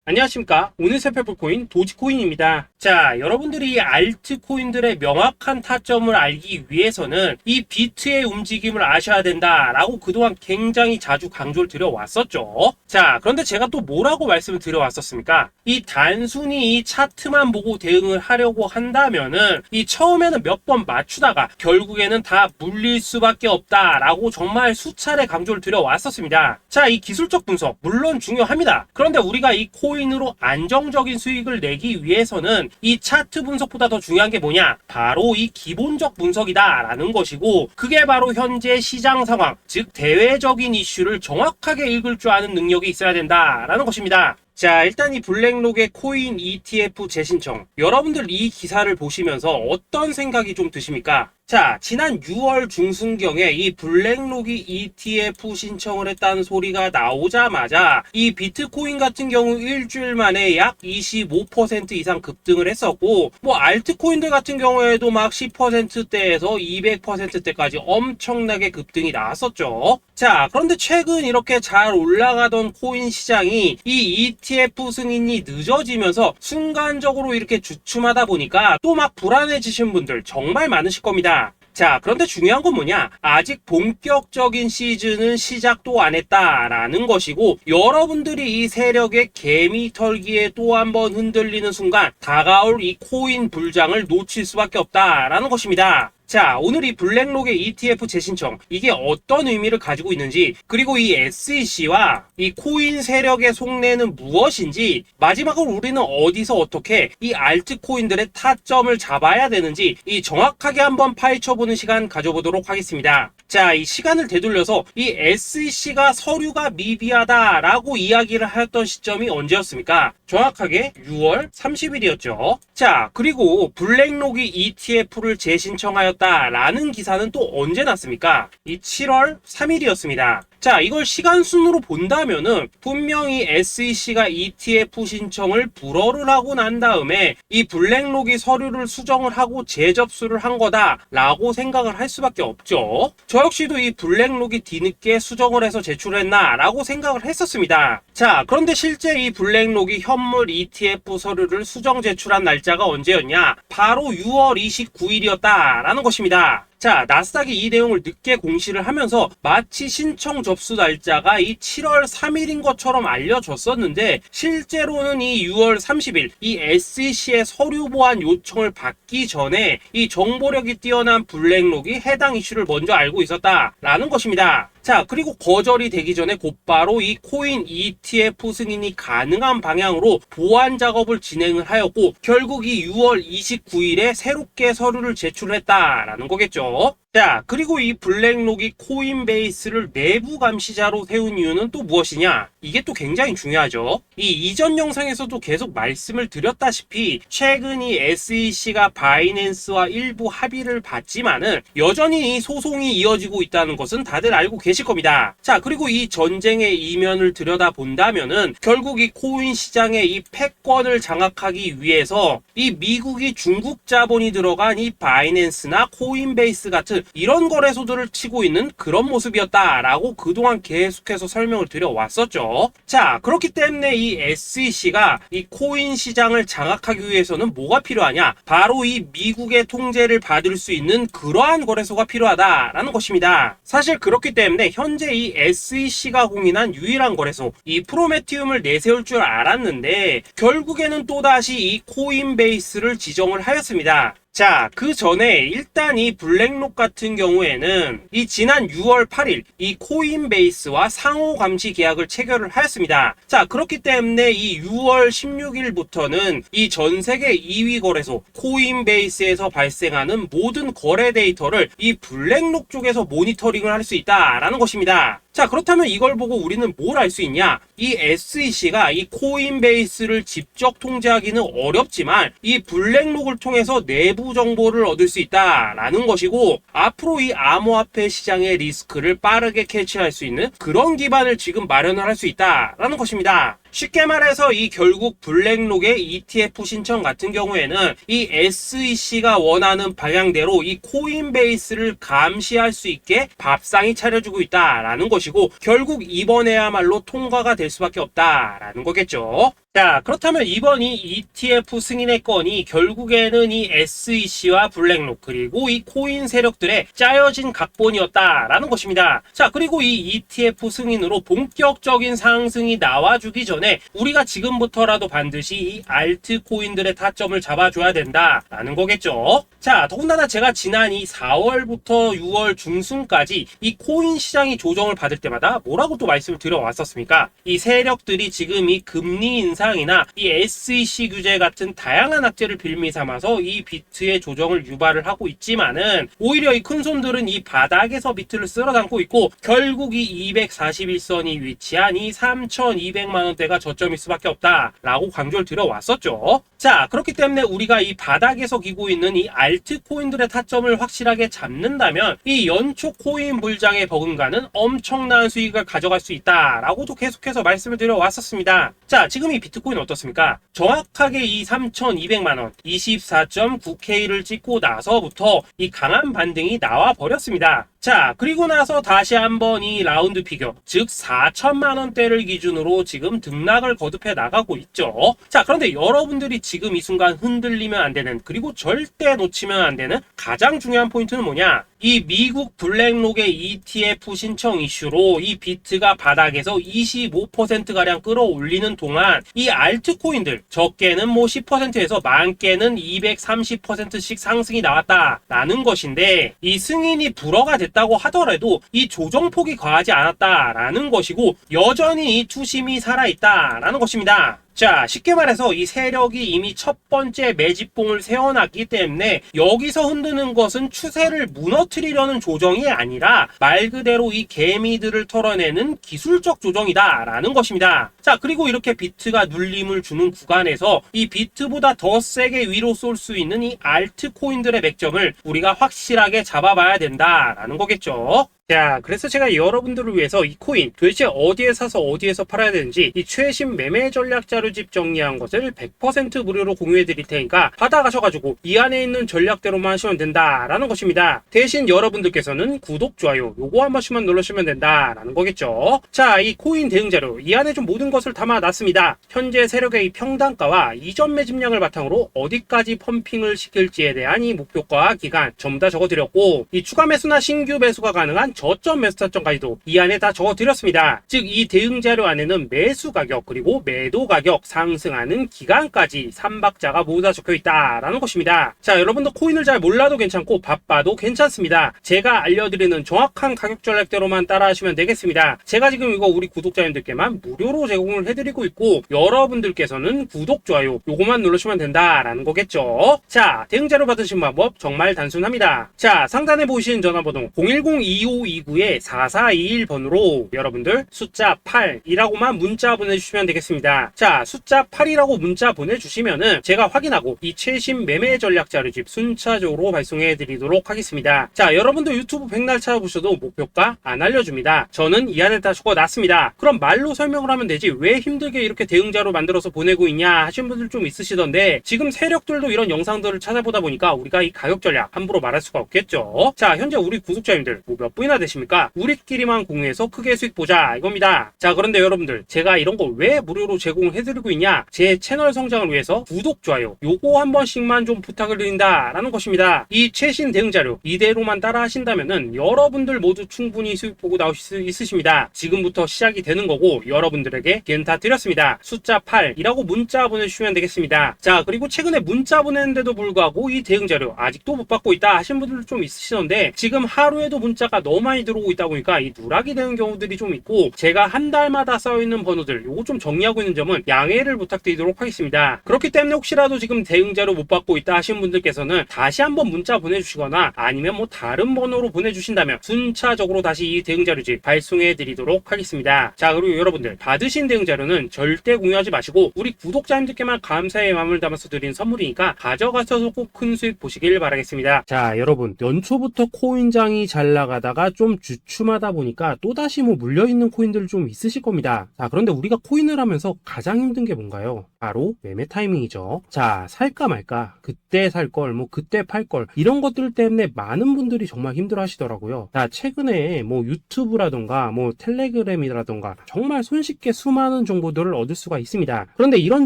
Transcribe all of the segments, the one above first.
안녕하십니까. 오늘 살펴볼 코인 도지코인입니다. 자, 여러분들이 알트코인들의 명확한 타점을 알기 위해서는 이 비트의 움직임을 아셔야 된다라고 그동안 굉장히 자주 강조를 드려왔었죠. 자, 그런데 제가 또 뭐라고 말씀을 드려왔었습니까? 이 단순히 이 차트만 보고 대응을 하려고 한다면은 이 처음에는 몇 번 맞추다가 결국에는 다 물릴 수밖에 없다라고 정말 수차례 강조를 드려왔었습니다. 자, 이 기술적 분석 물론 중요합니다. 그런데 우리가 이 코인으로 안정적인 수익을 내기 위해서는 이 차트 분석보다 더 중요한 게 뭐냐? 바로 이 기본적 분석이다라는 것이고, 그게 바로 현재 시장 상황, 즉 대외적인 이슈를 정확하게 읽을 줄 아는 능력이 있어야 된다라는 것입니다. 자, 일단 이 블랙록의 코인 ETF 재신청, 여러분들 이 기사를 보시면서 어떤 생각이 좀 드십니까? 자, 지난 6월 중순경에 이 블랙록이 ETF 신청을 했다는 소리가 나오자마자 이 비트코인 같은 경우 일주일 만에 약 25% 이상 급등을 했었고, 뭐 알트코인들 같은 경우에도 막 10%대에서 200%대까지 엄청나게 급등이 나왔었죠. 자, 그런데 최근 이렇게 잘 올라가던 코인 시장이 이 ETF 승인이 늦어지면서 순간적으로 이렇게 주춤하다 보니까 또 막 불안해지신 분들 정말 많으실 겁니다. 자, 그런데 중요한 건 뭐냐? 아직 본격적인 시즌은 시작도 안 했다라는 것이고, 여러분들이 이 세력의 개미 털기에 또 한 번 흔들리는 순간 다가올 이 코인 불장을 놓칠 수밖에 없다라는 것입니다. 자, 오늘 이 블랙록의 ETF 재신청, 이게 어떤 의미를 가지고 있는지, 그리고 이 SEC와 이 코인 세력의 속내는 무엇인지, 마지막으로 우리는 어디서 어떻게 이 알트코인들의 타점을 잡아야 되는지 이 정확하게 한번 파헤쳐보는 시간 가져보도록 하겠습니다. 자, 이 시간을 되돌려서 이 SEC가 서류가 미비하다라고 이야기를 하였던 시점이 언제였습니까? 정확하게 6월 30일이었죠. 자, 그리고 블랙록이 ETF를 재신청하였다라는 기사는 또 언제 났습니까? 이 7월 3일이었습니다. 자, 이걸 시간순으로 본다면은 분명히 SEC가 ETF 신청을 불허를 하고 난 다음에 이 블랙록이 서류를 수정을 하고 재접수를 한 거다라고 생각을 할 수밖에 없죠. 저 역시도 이 블랙록이 뒤늦게 수정을 해서 제출했나라고 생각을 했었습니다. 자, 그런데 실제 이 블랙록이 현물 ETF 서류를 수정 제출한 날짜가 언제였냐? 바로 6월 29일이었다라는 것입니다. 자, 나스닥이 이 내용을 늦게 공시를 하면서 마치 신청 접수 날짜가 이 7월 3일인 것처럼 알려졌었는데, 실제로는 이 6월 30일 이 SEC의 서류 보완 요청을 받기 전에 이 정보력이 뛰어난 블랙록이 해당 이슈를 먼저 알고 있었다라는 것입니다. 자, 그리고 거절이 되기 전에 곧바로 이 코인 ETF 승인이 가능한 방향으로 보완 작업을 진행을 하였고, 결국 이 6월 29일에 새롭게 서류를 제출했다라는 거겠죠. 자, 그리고 이 블랙록이 코인베이스를 내부 감시자로 세운 이유는 또 무엇이냐? 이게 또 굉장히 중요하죠. 이 이전 영상에서도 계속 말씀을 드렸다시피 최근 이 SEC가 바이낸스와 일부 합의를 봤지만은 여전히 이 소송이 이어지고 있다는 것은 다들 알고 계실 겁니다. 자, 그리고 이 전쟁의 이면을 들여다본다면은 결국 이 코인 시장의 이 패권을 장악하기 위해서 이 미국이 중국 자본이 들어간 이 바이낸스나 코인베이스 같은 이런 거래소들을 치고 있는 그런 모습이었다라고 그동안 계속해서 설명을 드려왔었죠. 자, 그렇기 때문에 이 SEC가 이 코인 시장을 장악하기 위해서는 뭐가 필요하냐? 바로 이 미국의 통제를 받을 수 있는 그러한 거래소가 필요하다라는 것입니다. 사실 그렇기 때문에 현재 이 SEC가 공인한 유일한 거래소, 이 프로메티움을 내세울 줄 알았는데 결국에는 또다시 이 코인베이스를 지정을 하였습니다. 자, 그 전에 일단 이 블랙록 같은 경우에는 이 지난 6월 8일 이 코인베이스와 상호 감시 계약을 체결을 하였습니다. 자, 그렇기 때문에 이 6월 16일부터는 이 전 세계 2위 거래소 코인베이스에서 발생하는 모든 거래 데이터를 이 블랙록 쪽에서 모니터링을 할 수 있다라는 것입니다. 자, 그렇다면 이걸 보고 우리는 뭘 알 수 있냐? 이 SEC가 이 코인베이스를 직접 통제하기는 어렵지만 이 블랙록을 통해서 내부 정보를 얻을 수 있다라는 것이고, 앞으로 이 암호화폐 시장의 리스크를 빠르게 캐치할 수 있는 그런 기반을 지금 마련을 할 수 있다라는 것입니다. 쉽게 말해서 이 결국 블랙록의 ETF 신청 같은 경우에는 이 SEC가 원하는 방향대로 이 코인베이스를 감시할 수 있게 밥상이 차려주고 있다라는 것이고, 결국 이번에야말로 통과가 될 수밖에 없다라는 거겠죠. 자, 그렇다면 이번 이 ETF 승인의 건이 결국에는 이 SEC와 블랙록 그리고 이 코인 세력들의 짜여진 각본이었다라는 것입니다. 자, 그리고 이 ETF 승인으로 본격적인 상승이 나와주기 전에 우리가 지금부터라도 반드시 이 알트코인들의 타점을 잡아줘야 된다라는 거겠죠. 자, 더군다나 제가 지난 이 4월부터 6월 중순까지 이 코인 시장이 조정을 받을 때마다 뭐라고 또 말씀을 드려왔었습니까? 이 세력들이 지금 이 금리 인상이나 이 SEC 규제 같은 다양한 악재를 빌미 삼아서 이 비트의 조정을 유발을 하고 있지만은 오히려 이 큰손들은 이 바닥에서 비트를 쓸어담고 있고 결국 이 241선이 위치한 이 3,200만 원대가 저점일 수밖에 없다라고 강조를 드려왔었죠. 자, 그렇기 때문에 우리가 이 바닥에서 기고 있는 이 알트코인들의 타점을 확실하게 잡는다면 이 연초 코인 불장의 버금가는 엄청난 수익을 가져갈 수 있다라고도 계속해서 말씀을 드려왔었습니다. 자, 지금 이 비트코인 어떻습니까? 정확하게 이 3,200만 원 24.9K를 찍고 나서부터 이 강한 반등이 나와 버렸습니다. 자, 그리고 나서 다시 한번 이 라운드 피겨, 즉 4천만 원대를 기준으로 지금 등락을 거듭해 나가고 있죠. 자, 그런데 여러분들이 지금 이 순간 흔들리면 안 되는, 그리고 절대 놓치면 안 되는 가장 중요한 포인트는 뭐냐? 이 미국 블랙록의 ETF 신청 이슈로 이 비트가 바닥에서 25%가량 끌어올리는 동안 이 알트코인들 적게는 뭐 10%에서 많게는 230%씩 상승이 나왔다라는 것인데, 이 승인이 불허가 됐다고 하더라도 이 조정폭이 과하지 않았다라는 것이고 여전히 이 투심이 살아있다라는 것입니다. 자, 쉽게 말해서 이 세력이 이미 첫 번째 매집봉을 세워놨기 때문에 여기서 흔드는 것은 추세를 무너뜨리려는 조정이 아니라 말 그대로 이 개미들을 털어내는 기술적 조정이다라는 것입니다. 자, 그리고 이렇게 비트가 눌림을 주는 구간에서 이 비트보다 더 세게 위로 쏠 수 있는 이 알트코인들의 맥점을 우리가 확실하게 잡아봐야 된다라는 거겠죠. 자, 그래서 제가 여러분들을 위해서 이 코인 도대체 어디에 사서 어디에서 팔아야 되는지 이 최신 매매 전략 자료집 정리한 것을 100% 무료로 공유해 드릴 테니까 받아가셔가지고 이 안에 있는 전략대로만 하시면 된다라는 것입니다. 대신 여러분들께서는 구독, 좋아요 요거 한 번씩만 눌러주시면 된다라는 거겠죠. 자, 이 코인 대응 자료 이 안에 좀 모든 것을 담아놨습니다. 현재 세력의 이 평단가와 이전 매집량을 바탕으로 어디까지 펌핑을 시킬지에 대한 이 목표가 기간 전부 다 적어드렸고, 이 추가 매수나 신규 매수가 가능한 저점 매수 타점까지도 이 안에 다 적어드렸습니다. 즉 이 대응 자료 안에는 매수 가격 그리고 매도 가격, 상승하는 기간까지 3박자가 모두 다 적혀있다라는 것입니다. 자, 여러분도 코인을 잘 몰라도 괜찮고 바빠도 괜찮습니다. 제가 알려드리는 정확한 가격 전략대로만 따라하시면 되겠습니다. 제가 지금 이거 우리 구독자님들께만 무료로 제공을 해드리고 있고 여러분들께서는 구독, 좋아요 요거만 누르시면 된다라는 거겠죠. 자, 대응 자료 받으신 방법 정말 단순합니다. 자, 상단에 보이시는 전화번호 010-2529-4421번으로 여러분들 숫자 8이라고만 문자 보내주시면 되겠습니다. 자, 숫자 8이라고 문자 보내주시면은 제가 확인하고 이 최신 매매 전략 자료집 순차적으로 발송해 드리도록 하겠습니다. 자, 여러분도 유튜브 백날 찾아보셔도 목표가 안 알려줍니다. 저는 이 안에 다 적어놨습니다. 그럼 말로 설명을 하면 되지 왜 힘들게 이렇게 대응자로 만들어서 보내고 있냐 하시는 분들 좀 있으시던데, 지금 세력들도 이런 영상들을 찾아보다 보니까 우리가 이 가격 전략 함부로 말할 수가 없겠죠. 자, 현재 우리 구독자님들 뭐 몇 분이나 되십니까? 우리끼리만 공유해서 크게 수익 보자 이겁니다. 자, 그런데 여러분들 제가 이런 거 왜 무료로 제공해드리고 있냐? 제 채널 성장을 위해서 구독, 좋아요 요거 한 번씩만 좀 부탁을 드린다라는 것입니다. 이 최신 대응 자료 이대로만 따라 하신다면은 여러분들 모두 충분히 수익 보고 나오실 수 있으십니다. 지금부터 시작이 되는 거고 여러분들에게 기회는 다 드렸습니다. 숫자 8이라고 문자 보내주시면 되겠습니다. 자, 그리고 최근에 문자 보냈는데도 불구하고 이 대응 자료 아직도 못 받고 있다 하신 분들도 좀 있으시던데, 지금 하루에도 문자가 너무 많이 들어오고 있다 보니까 이 누락이 되는 경우들이 좀 있고, 제가 한 달마다 써있는 번호들 요거 좀 정리하고 있는 점은 양해를 부탁드리도록 하겠습니다. 그렇기 때문에 혹시라도 지금 대응 자료 못 받고 있다 하신 분들께서는 다시 한번 문자 보내주시거나 아니면 뭐 다른 번호로 보내주신다면 순차적으로 다시 이 대응 자료집 발송해 드리도록 하겠습니다. 자, 그리고 여러분들 받으신 대응 자료는 절대 공유하지 마시고 우리 구독자님들께만 감사의 마음을 담아서 드린 선물이니까 가져가셔서 꼭 큰 수익 보시길 바라겠습니다. 자, 여러분 연초부터 코인장이 잘 나가다가 좀 주춤하다 보니까 또다시 뭐 물려있는 코인들 좀 있으실 겁니다. 자, 그런데 우리가 코인을 하면서 가장 힘든 게 뭔가요? 바로 매매 타이밍이죠. 자, 살까 말까, 그때 살 걸, 뭐 그때 팔 걸, 이런 것들 때문에 많은 분들이 정말 힘들어 하시더라고요. 자, 최근에 뭐 유튜브라던가 뭐 텔레그램이라던가 정말 손쉽게 수많은 정보들을 얻을 수가 있습니다. 그런데 이런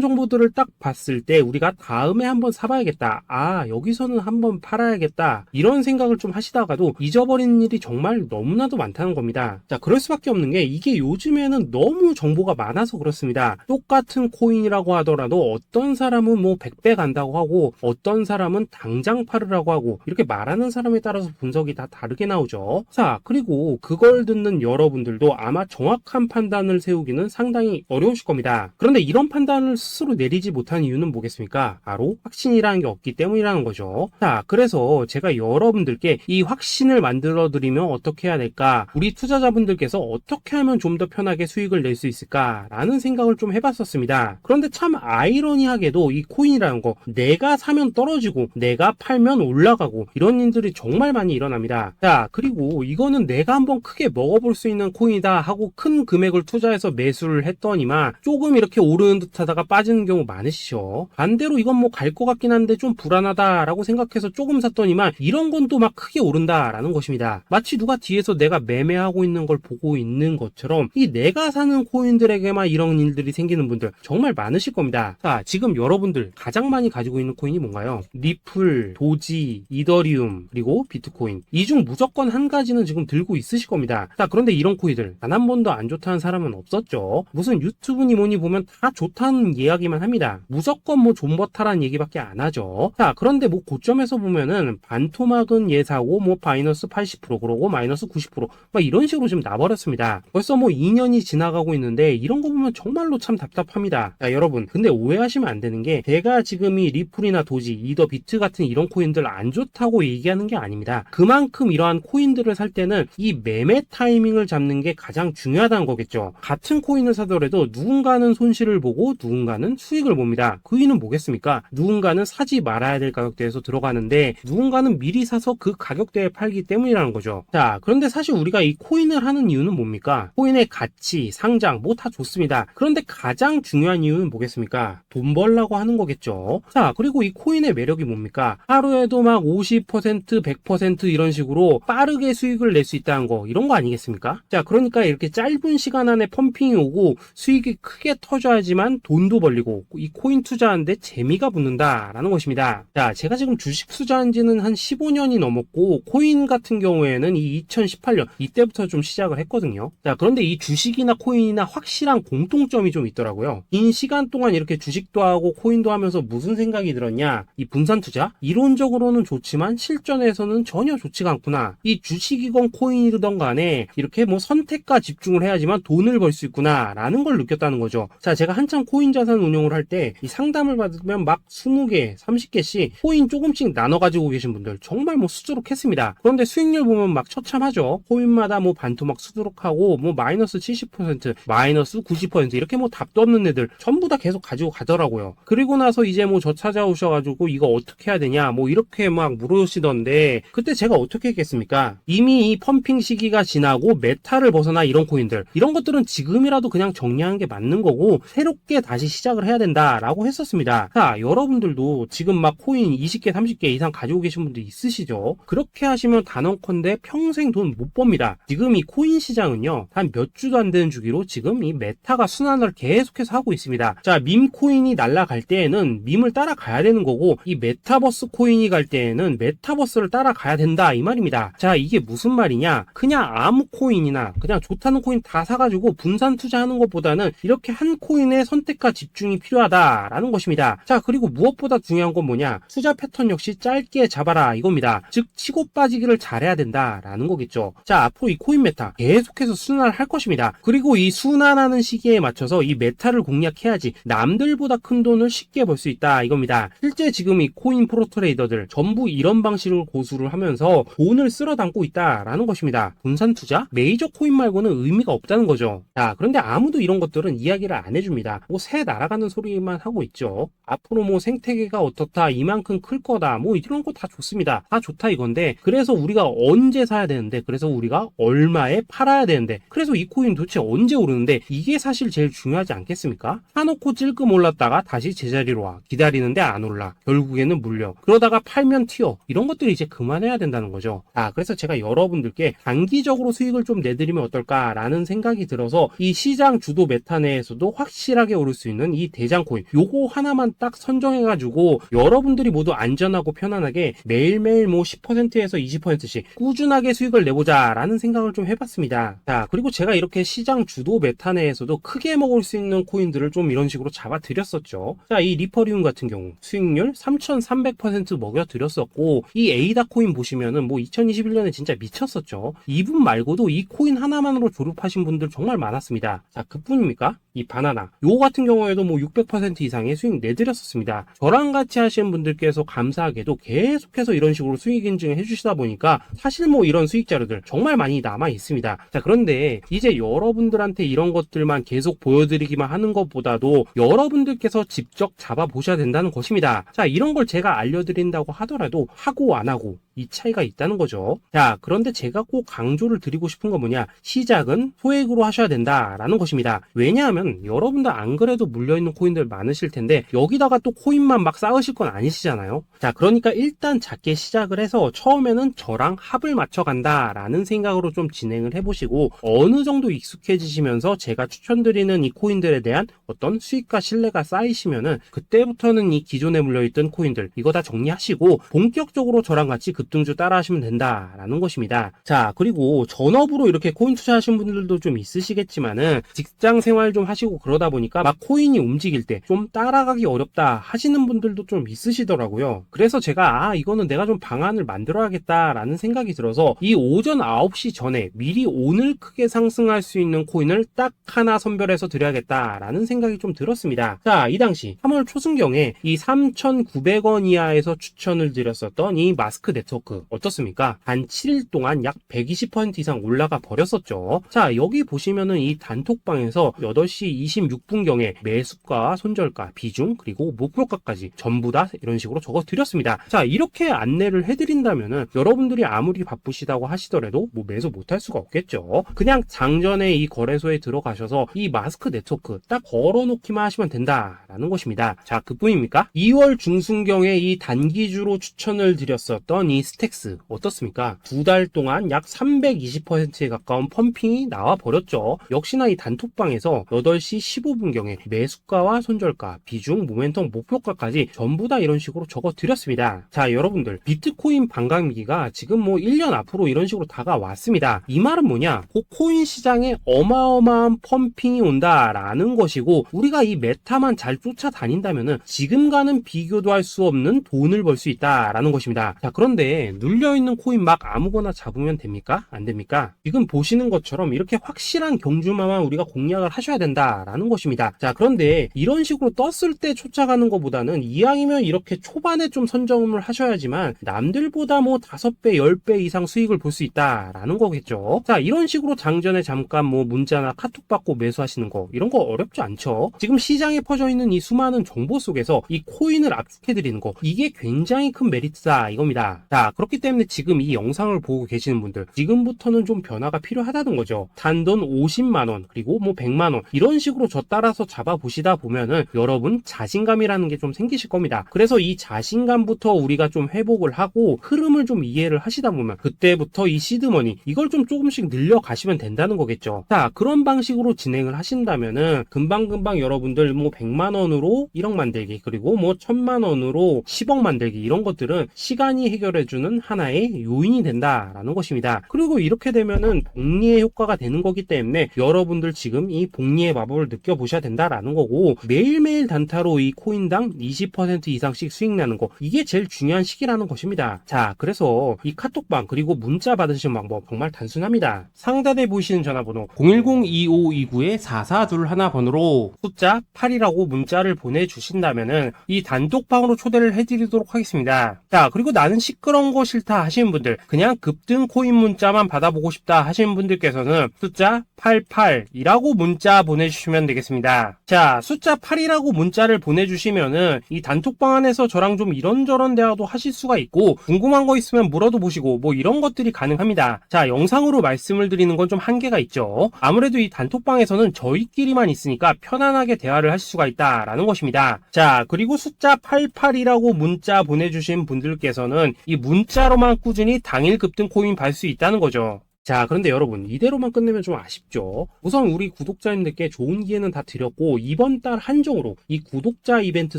정보들을 딱 봤을 때 우리가 다음에 한번 사봐야겠다, 아, 여기서는 한번 팔아야겠다, 이런 생각을 좀 하시다가도 잊어버리는 일이 정말 너무나도 많다는 겁니다. 자, 그럴 수밖에 없는 게 이게 요즘에는 너무 정보가 많아서 그렇습니다. 똑같은 코인이라고 하더라도 어떤 사람은 뭐 100배 간다고 하고 어떤 사람은 당장 팔으라고 하고 이렇게 말하는 사람에 따라서 분석이 다 다르게 나오죠. 자, 그리고 그걸 듣는 여러분들도 아마 정확한 판단을 세우기는 상당히 어려우실 겁니다. 그런데 이런 판단을 스스로 내리지 못한 이유는 뭐겠습니까? 바로 확신이라는 게 없기 때문이라는 거죠. 자, 그래서 제가 여러분들께 이 확신을 만들어 드리면 어떻게 해야 될까? 우리 투자자분들께서 어떻게 하면 좀 더 편하게 수익을 낼 수 있을까라는 생각을 좀 해봤었습니다. 그런데 참 아이러니하게도 이 코인이라는 거, 내가 사면 떨어지고 내가 팔면 올라가고 이런 일들이 정말 많이 일어납니다. 자, 그리고 이거는 내가 한번 크게 먹어볼 수 있는 코인이다 하고 큰 금액을 투자해서 매수를 했더니만 조금 이렇게 오르는 듯 하다가 빠지는 경우 많으시죠. 반대로 이건 뭐 갈 것 같긴 한데 좀 불안하다라고 생각해서 조금 샀더니만 이런 건 또 막 크게 오른다라는 것입니다. 마치 누가 뒤에서 내가 매매하고 있는 걸 보고 있는 것처럼 이 내가 사는 코인들에게만 이런 일들이 생기는 분들 정말 많으실 겁니다. 자, 지금 여러분들 가장 많이 가지고 있는 코인이 뭔가요? 리플, 도지, 이더리움, 그리고 비트코인. 이 중 무조건 한 가지는 지금 들고 있으실 겁니다. 자, 그런데 이런 코인들 단 한 번도 안 좋다는 사람은 없었죠. 무슨 유튜브니 뭐니 보면 다 좋다는 이야기만 합니다. 무조건 뭐 존버타라는 얘기밖에 안 하죠. 자, 그런데 뭐 고점에서 보면은 반토막은 예사고 뭐 마이너스 80% 그러고 마이너스 90%막 이런 식으로 지금 나버렸습니다. 벌써 뭐 2년이 지나가고 있는데 이런 거 보면 정말로 참 답답합니다. 자, 여러분, 근데 오해하시면 안 되는 게 제가 지금 이 리플이나 도지, 이더, 비트 같은 이런 코인들 안 좋다고 얘기하는 게 아닙니다. 그만큼 이러한 코인들을 살 때는 이 매매 타이밍을 잡는 게 가장 중요하다는 거겠죠. 같은 코인을 사더라도 누군가는 손실을 보고 누군가는 수익을 봅니다. 그 이유는 뭐겠습니까? 누군가는 사지 말아야 될 가격대에서 들어가는데 누군가는 미리 사서 그 가격대에 팔기 때문이라는 거죠. 자, 그런데 사실 우리가 이 코인을 하는 이유는 뭡니까? 코인의 가치, 상장 뭐 다 좋습니다. 그런데 가장 중요한 이유는 뭐겠습니까? 돈 벌라고 하는 거겠죠. 자, 그리고 이 코인의 매력이 뭡니까? 하루에도 막 50%, 100% 이런 식으로 빠르게 수익을 낼 수 있다는 거, 이런 거 아니겠습니까? 자, 그러니까 이렇게 짧은 시간 안에 펌핑이 오고 수익이 크게 터져야지만 돈도 벌리고 이 코인 투자하는데 재미가 붙는다라는 것입니다. 자, 제가 지금 주식 투자한 지는 한 15년이 넘었고 코인 같은 경우에는 이 2018년 이때부터 좀 시작을 했거든요. 자, 그런데 이 주식이나 코인이나 확실한 공통점이 좀 있더라고요. 긴 시간 동안 이렇게 주식도 하고 코인도 하면서 무슨 생각이 들었냐? 이 분산 투자? 이론적으로는 좋지만 실전에서는 전혀 좋지가 않구나. 이 주식이건 코인이든 간에 이렇게 뭐 선택과 집중을 해야지만 돈을 벌 수 있구나 라는 걸 느꼈다는 거죠. 자, 제가 한참 코인 자산 운용을 할 때 이 상담을 받으면 막 20개, 30개씩 코인 조금씩 나눠 가지고 계신 분들 정말 뭐 수두룩했습니다. 그런데 수익률 보면 막 처참하죠. 코인마다 뭐 반토막 수두룩하고 뭐 마이너스 70%, 마이너스 90% 이렇게 뭐 답도 없는 애들 전부 다 계속 가지고 가더라고요. 그리고 나서 이제 뭐 저 찾아오셔가지고 이거 어떻게 해야 되냐 뭐 이렇게 막 물으시던데 그때 제가 어떻게 했겠습니까? 이미 이 펌핑 시기가 지나고 메타를 벗어나 이런 코인들, 이런 것들은 지금이라도 그냥 정리하는 게 맞는 거고 새롭게 다시 시작을 해야 된다라고 했었습니다. 자, 여러분들도 지금 막 코인 20개, 30개 이상 가지고 계신 분들 있으시죠? 그렇게 하시면 단언컨대 평생 돈 못 법니다. 지금 이 코인 시장은요, 한 몇 주도 안 되는 주기로 지금 이 메타가 순환을 계속해서 하고 있습니다. 자, 밈 코인이 날아갈 때에는 밈을 따라가야 되는 거고 이 메타버스 코인이 갈 때에는 메타버스를 따라가야 된다 이 말입니다. 자, 이게 무슨 말이냐? 그냥 아무 코인이나 그냥 좋다는 코인 다 사가지고 분산 투자하는 것보다는 이렇게 한 코인의 선택과 집중이 필요하다라는 것입니다. 자, 그리고 무엇보다 중요한 건 뭐냐? 투자 패턴 역시 짧게 잡아라 이겁니다. 즉 치고 빠지기를 잘해야 된다라는 거겠죠. 자, 앞으로 이 코인 메타 계속해서 순환을 할 것입니다. 그리고 이 순환하는 시기에 맞춰서 이 메타를 공략해야지 남들보다 큰 돈을 쉽게 벌 수 있다 이겁니다. 실제 지금 이 코인 프로 트레이더들 전부 이런 방식으로 고수를 하면서 돈을 쓸어 담고 있다라는 것입니다. 분산 투자? 메이저 코인 말고는 의미가 없다는 거죠. 자, 그런데 아무도 이런 것들은 이야기를 안 해줍니다. 뭐 새 날아가는 소리만 하고 있죠. 앞으로 뭐 생태계가 어떻다, 이만큼 클 거다, 뭐 이런 거 다 좋습니다. 다 좋다 이건데 그래서 우리가 언제 사야 되는 되는데, 그래서 우리가 얼마에 팔아야 되는데, 그래서 이 코인 도대체 언제 오르는데, 이게 사실 제일 중요하지 않겠습니까? 사놓고 찔끔 올랐다가 다시 제자리로 와. 기다리는데 안 올라. 결국에는 물려. 그러다가 팔면 튀어. 이런 것들이 이제 그만해야 된다는 거죠. 그래서 제가 여러분들께 단기적으로 수익을 좀 내드리면 어떨까라는 생각이 들어서 이 시장 주도 메타 내에서도 확실하게 오를 수 있는 이 대장 코인, 요거 하나만 딱 선정해가지고 여러분들이 모두 안전하고 편안하게 매일매일 뭐 10%에서 20%씩 꾸준하게 수익을 내보자라는 생각을 좀 해봤습니다. 자, 그리고 제가 이렇게 시장 주도 메타 내에서도 크게 먹을 수 있는 코인들을 좀 이런 식으로 잡아드렸었죠. 자, 이 리퍼리움 같은 경우 수익률 3,300% 먹여드렸었고, 이 에이다 코인 보시면은 뭐 2021년에 진짜 미쳤었죠. 이분 말고도 이 코인 하나만으로 졸업하신 분들 정말 많았습니다. 자, 그뿐입니까? 이 바나나 요거 같은 경우에도 뭐 600% 이상의 수익 내드렸었습니다. 저랑 같이 하시는 분들께서 감사하게도 계속해서 이런 식으로 수익 인증을 해주시다 보니까 사실 뭐 이런 수익 자료들 정말 많이 남아 있습니다. 자, 그런데 이제 여러분들한테 이런 것들만 계속 보여드리기만 하는 것보다도 여러분들께서 직접 잡아보셔야 된다는 것입니다. 자, 이런 걸 제가 알려드린다고 하더라도 하고 안 하고 이 차이가 있다는 거죠. 자, 그런데 제가 꼭 강조를 드리고 싶은 건 뭐냐, 시작은 소액으로 하셔야 된다라는 것입니다. 왜냐하면 여러분들 안 그래도 물려있는 코인들 많으실 텐데 여기다가 또 코인만 막 쌓으실 건 아니시잖아요. 자, 그러니까 일단 작게 시작을 해서 처음에는 저랑 합을 맞춰 간다라는 생각으로 좀 진행을 해보시고, 어느 정도 익숙해지시면서 제가 추천드리는 이 코인들에 대한 어떤 수익과 신뢰가 쌓이시면은 그때부터는 이 기존에 물려있던 코인들 이거 다 정리하시고 본격적으로 저랑 같이 급등주 따라 하시면 된다라는 것입니다. 자, 그리고 전업으로 이렇게 코인 투자하신 분들도 좀 있으시겠지만은 직장 생활 좀 하시고 그러다 보니까 막 코인이 움직일 때 좀 따라가기 어렵다 하시는 분들도 좀 있으시더라고요. 그래서 제가 이거는 내가 좀 방안을 만들어야겠다라는 생각이 들어서 이 오전 9시 전에 미리 오늘 크게 상승할 수 있는 코인을 딱 하나 선별해서 드려야겠다라는 생각이 좀 들었습니다. 자, 이 당시 3월 초순경에 이 3,900원 이하에서 추천을 드렸었던 이 마스크 네트워크 어떻습니까? 단 7일 동안 약 120% 이상 올라가 버렸었죠. 자, 여기 보시면은 이 단톡방에서 8시 26분경에 매수가, 손절가, 비중, 그리고 목표가까지 전부 다 이런 식으로 적어 드렸습니다. 자, 이렇게 안내를 해드린다면은 여러분들이 아무리 바쁘시다고 하시더라도 뭐 매수 못할 수가 없겠죠. 그냥 장전에 이 거래소에 들어가셔서 이 마스크 네트워크 딱 걸어놓기만 하시면 된다라는 것입니다. 자, 그뿐입니까? 2월 중순경에 이 단기주로 추천을 드렸었던 이 스택스 어떻습니까? 2달 동안 약 320%에 가까운 펌핑이 나와 버렸죠. 역시나 이 단톡방에서 8시 15분경에 매수가와 손절가, 비중, 모멘텀, 목표가까지 전부 다 이런 식으로 적어 드렸습니다. 자, 여러분들 비트코인 반감기가 지금 뭐 1년 앞으로 이런 식으로 다가왔습니다. 이 말은 뭐냐? 그 코인 시장에 어마어마한 펌핑이 온다라는 것이고, 우리가 이 메타만 잘 쫓아다닌다면은 지금과는 비교도 할 수 없는 돈을 벌 수 있다라는 것입니다. 자, 그런데 눌려있는 코인 막 아무거나 잡으면 됩니까? 안 됩니까? 지금 보시는 것처럼 이렇게 확실한 경주마만 우리가 공략을 하셔야 된다라는 것입니다. 자, 그런데 이런 식으로 떴을 때 쫓아가는 것보다는 이왕이면 이렇게 초반에 좀 선점을 하셔야지만 남들보다 뭐 5배, 10배 이상 수익을 볼 수 있다라는 거겠죠. 자, 이런 식으로 장전에 잠깐 뭐 문자나 카톡 받고 매수하시는 거 이런 거 어렵지 않죠. 지금 시장에 퍼져 있는 이 수많은 정보 속에서 이 코인을 압축해드리는 거, 이게 굉장히 큰 메리트다 이겁니다. 자, 그렇기 때문에 지금 이 영상을 보고 계시는 분들 지금부터는 좀 변화가 필요하다는 거죠. 단돈 50만원 그리고 뭐 100만원 이런 식으로 저 따라서 잡아보시다 보면은 여러분 자신감이라는 게 좀 생기실 겁니다. 그래서 이 자신감부터 우리가 좀 회복을 하고 흐름을 좀 이해를 하시다 보면 그때부터 이 시드머니 이걸 좀 조금씩 늘려가시면 된다는 거겠죠. 자, 그런 방식으로 진행을 하신다면은 금방금방 여러분들 뭐 100만원으로 1억 만들기 그리고 뭐 1000만원으로 10억 만들기 이런 것들은 시간이 해결해주는 하나의 요인이 된다라는 것입니다. 그리고 이렇게 되면은 복리의 효과가 되는 거기 때문에 여러분들 지금 이 복리의 마법을 느껴보셔야 된다라는 거고, 매일매일 단타로 이 코인당 20% 이상씩 수익 나는 거, 이게 제일 중요한 시기라는 것입니다. 자, 그래서 이 카톡방 그리고 문자 받으시는 방법 정말 단순합니다. 상단에 보이시는 전화번호 010-2529-4421 번호로 숫자 8이라고 문자를 보내주신다면은 이 단톡방으로 초대를 해드리도록 하겠습니다. 자, 그리고 나는 시끄러 이런 거 싫다 하시는 분들, 그냥 급등 코인 문자만 받아보고 싶다 하시는 분들께서는 숫자 88이라고 문자 보내주시면 되겠습니다. 자, 숫자 8이라고 문자를 보내주시면은 이 단톡방 안에서 저랑 좀 이런저런 대화도 하실 수가 있고, 궁금한 거 있으면 물어도 보시고 뭐 이런 것들이 가능합니다. 자, 영상으로 말씀을 드리는 건 좀 한계가 있죠. 아무래도 이 단톡방에서는 저희끼리만 있으니까 편안하게 대화를 할 수가 있다라는 것입니다. 자, 그리고 숫자 88이라고 문자 보내주신 분들께서는 이 문자로만 꾸준히 당일 급등 코인 받을 수 있다는 거죠. 자, 그런데 여러분, 이대로만 끝내면 좀 아쉽죠. 우선 우리 구독자님들께 좋은 기회는 다 드렸고, 이번 달 한정으로 이 구독자 이벤트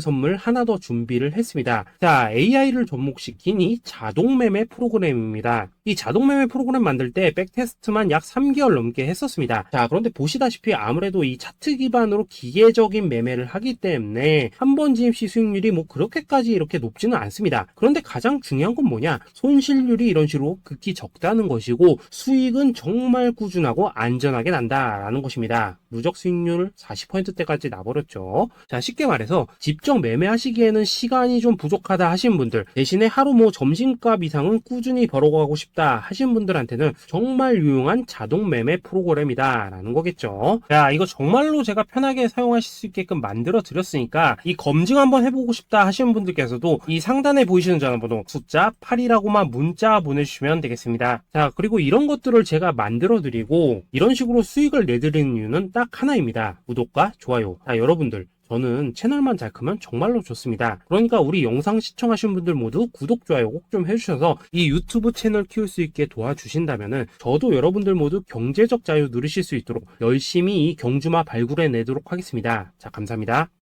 선물 하나 더 준비를 했습니다. 자, AI를 접목시킨 이 자동매매 프로그램입니다. 이 자동매매 프로그램 만들 때 백테스트만 약 3개월 넘게 했었습니다. 자, 그런데 보시다시피 아무래도 이 차트 기반으로 기계적인 매매를 하기 때문에 한 번 진입 시 수익률이 뭐 그렇게까지 이렇게 높지는 않습니다. 그런데 가장 중요한 건 뭐냐? 손실률이 이런 식으로 극히 적다는 것이고, 수익은 정말 꾸준하고 안전하게 난다라는 것입니다. 누적 수익률 40%대까지 나버렸죠. 자, 쉽게 말해서 직접 매매하시기에는 시간이 좀 부족하다 하시는 분들, 대신에 하루 뭐 점심값 이상은 꾸준히 벌어가고 싶다 하시는 분들한테는 정말 유용한 자동 매매 프로그램이다라는 거겠죠. 자, 이거 정말로 제가 편하게 사용하실 수 있게끔 만들어 드렸으니까 이 검증 한번 해보고 싶다 하시는 분들께서도 이 상단에 보이시는 전화번호 숫자 8이라고만 문자 보내주시면 되겠습니다. 자, 그리고 이런 것들을 제가 만들어 드리고 이런 식으로 수익을 내드리는 이유는 딱 하나입니다. 구독과 좋아요. 자, 여러분들, 저는 채널만 잘 크면 정말로 좋습니다. 그러니까 우리 영상 시청하신 분들 모두 구독, 좋아요 꼭 좀 해주셔서 이 유튜브 채널 키울 수 있게 도와주신다면은 저도 여러분들 모두 경제적 자유 누리실 수 있도록 열심히 이 경주마 발굴해 내도록 하겠습니다. 자, 감사합니다.